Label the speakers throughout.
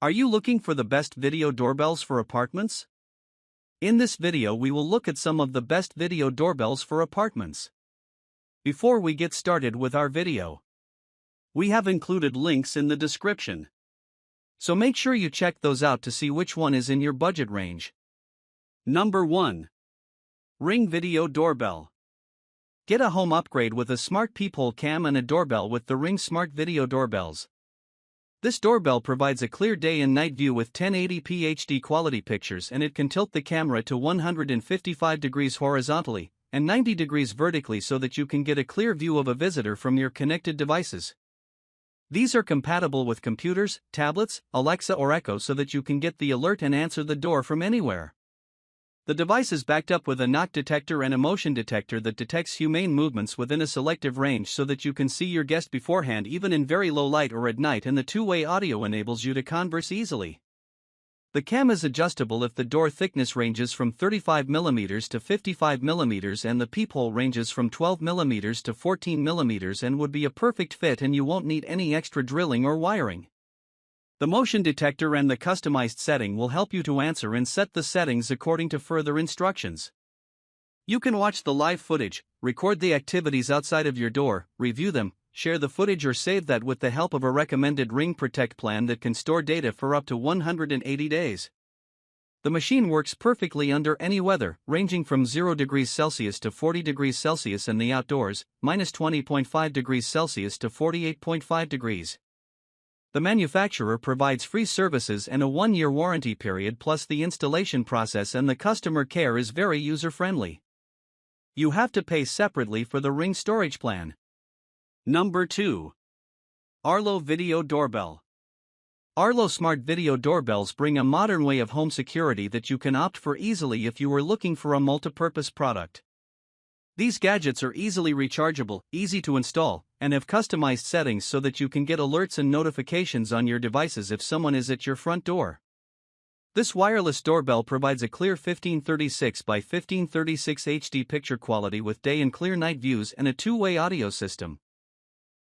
Speaker 1: Are you looking for the best video doorbells for apartments? In this video we will look at some of the best video doorbells for apartments. Before we get started with our video, we have included links in the description. So make sure you check those out to see which one is in your budget range. Number 1. Ring Video Doorbell. Get a home upgrade with a smart peephole cam and a doorbell with the Ring Smart Video Doorbells. This doorbell provides a clear day and night view with 1080p HD quality pictures, and it can tilt the camera to 155 degrees horizontally and 90 degrees vertically so that you can get a clear view of a visitor from your connected devices. These are compatible with computers, tablets, Alexa or Echo so that you can get the alert and answer the door from anywhere. The device is backed up with a knock detector and a motion detector that detects humane movements within a selective range so that you can see your guest beforehand even in very low light or at night, and the two-way audio enables you to converse easily. The cam is adjustable if the door thickness ranges from 35mm to 55mm and the peephole ranges from 12mm to 14mm and would be a perfect fit, and you won't need any extra drilling or wiring. The motion detector and the customized setting will help you to answer and set the settings according to further instructions. You can watch the live footage, record the activities outside of your door, review them, share the footage or save that with the help of a recommended Ring Protect plan that can store data for up to 180 days. The machine works perfectly under any weather, ranging from 0 degrees Celsius to 40 degrees Celsius in the outdoors, minus 20.5 degrees Celsius to 48.5 degrees. The manufacturer provides free services and a 1-year warranty period, plus the installation process and the customer care is very user-friendly. You have to pay separately for the Ring storage plan. Number 2. Arlo Video Doorbell. Arlo Smart Video Doorbells bring a modern way of home security that you can opt for easily if you are looking for a multi-purpose product. These gadgets are easily rechargeable, easy to install, and have customized settings so that you can get alerts and notifications on your devices if someone is at your front door. This wireless doorbell provides a clear 1536 by 1536 HD picture quality with day and clear night views and a two-way audio system.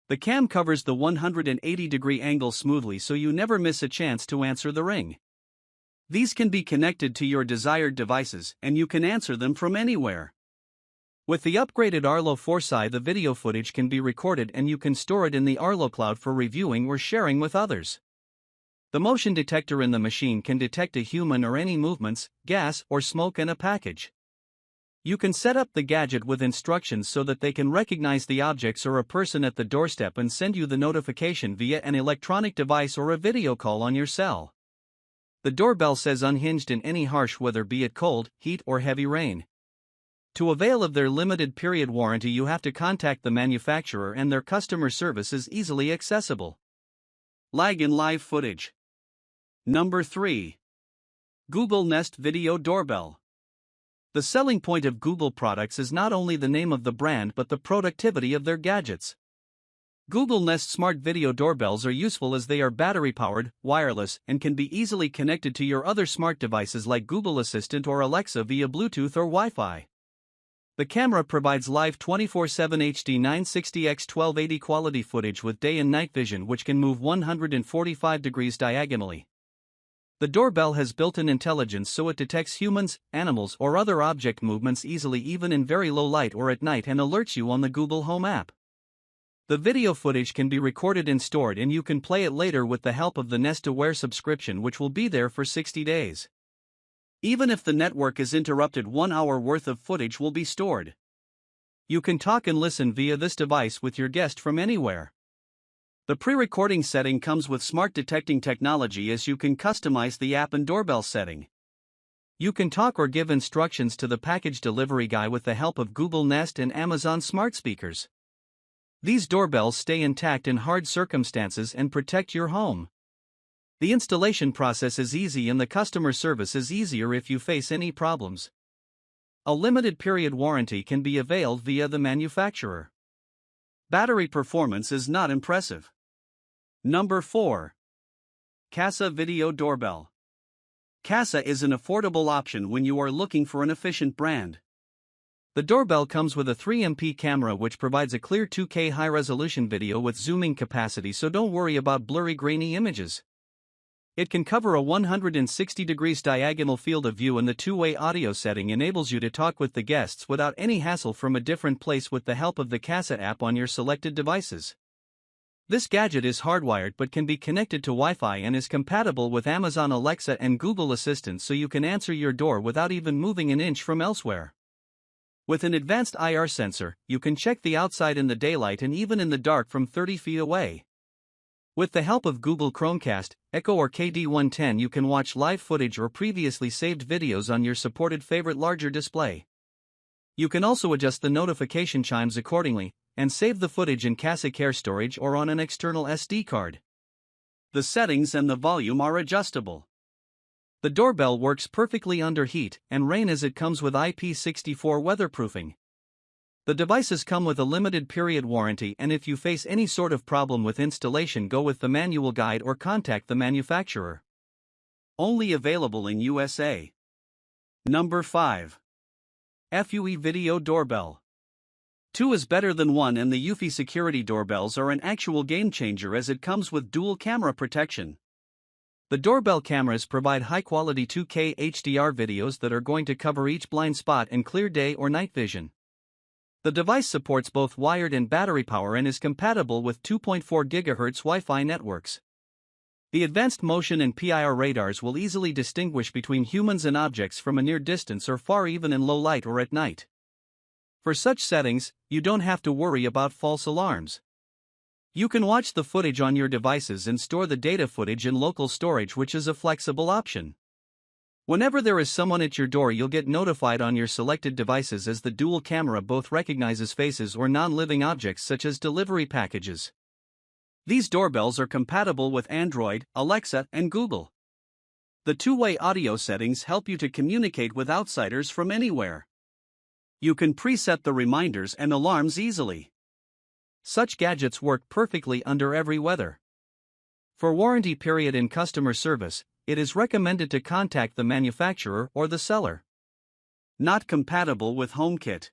Speaker 1: The cam covers the 180-degree angle smoothly so you never miss a chance to answer the ring. These can be connected to your desired devices and you can answer them from anywhere. With the upgraded Arlo Foresight, the video footage can be recorded and you can store it in the Arlo cloud for reviewing or sharing with others. The motion detector in the machine can detect a human or any movements, gas or smoke in a package. You can set up the gadget with instructions so that they can recognize the objects or a person at the doorstep and send you the notification via an electronic device or a video call on your cell. The doorbell says unhinged in any harsh weather, be it cold, heat or heavy rain. To avail of their limited period warranty, you have to contact the manufacturer and their customer service is easily accessible. Lag in live footage. Number 3. Google Nest Video Doorbell. The selling point of Google products is not only the name of the brand but the productivity of their gadgets. Google Nest Smart Video Doorbells are useful as they are battery-powered, wireless, and can be easily connected to your other smart devices like Google Assistant or Alexa via Bluetooth or Wi-Fi. The camera provides live 24/7 HD 960x1280 quality footage with day and night vision, which can move 145 degrees diagonally. The doorbell has built-in intelligence so it detects humans, animals, or other object movements easily even in very low light or at night and alerts you on the Google Home app. The video footage can be recorded and stored, and you can play it later with the help of the Nest Aware subscription, which will be there for 60 days. Even if the network is interrupted, 1 hour worth of footage will be stored. You can talk and listen via this device with your guest from anywhere. The pre-recording setting comes with smart detecting technology, as you can customize the app and doorbell setting. You can talk or give instructions to the package delivery guy with the help of Google Nest and Amazon smart speakers. These doorbells stay intact in hard circumstances and protect your home. The installation process is easy and the customer service is easier if you face any problems. A limited period warranty can be availed via the manufacturer. Battery performance is not impressive. Number 4. Kasa Video Doorbell. Kasa is an affordable option when you are looking for an efficient brand. The doorbell comes with a 3MP camera which provides a clear 2K high-resolution video with zooming capacity, so don't worry about blurry grainy images. It can cover a 160 degrees diagonal field of view, and the two-way audio setting enables you to talk with the guests without any hassle from a different place with the help of the Kasa app on your selected devices. This gadget is hardwired but can be connected to Wi-Fi and is compatible with Amazon Alexa and Google Assistant, so you can answer your door without even moving an inch from elsewhere. With an advanced IR sensor, you can check the outside in the daylight and even in the dark from 30 feet away. With the help of Google Chromecast, Echo or KD110, you can watch live footage or previously saved videos on your supported favorite larger display. You can also adjust the notification chimes accordingly, and save the footage in Cassa Care storage or on an external SD card. The settings and the volume are adjustable. The doorbell works perfectly under heat and rain as it comes with IP64 weatherproofing. The devices come with a limited period warranty, and if you face any sort of problem with installation, go with the manual guide or contact the manufacturer. Only available in USA. Number 5. Efuy Video Doorbell. 2 is better than 1, and the Efuy security doorbells are an actual game changer as it comes with dual camera protection. The doorbell cameras provide high-quality 2K HDR videos that are going to cover each blind spot and clear day or night vision. The device supports both wired and battery power and is compatible with 2.4 GHz Wi-Fi networks. The advanced motion and PIR radars will easily distinguish between humans and objects from a near distance or far, even in low light or at night. For such settings, you don't have to worry about false alarms. You can watch the footage on your devices and store the data footage in local storage, which is a flexible option. Whenever there is someone at your door, you'll get notified on your selected devices, as the dual camera both recognizes faces or non-living objects such as delivery packages. These doorbells are compatible with Android, Alexa, and Google. The two-way audio settings help you to communicate with outsiders from anywhere. You can preset the reminders and alarms easily. Such gadgets work perfectly under every weather. For warranty period and customer service, it is recommended to contact the manufacturer or the seller. Not compatible with HomeKit.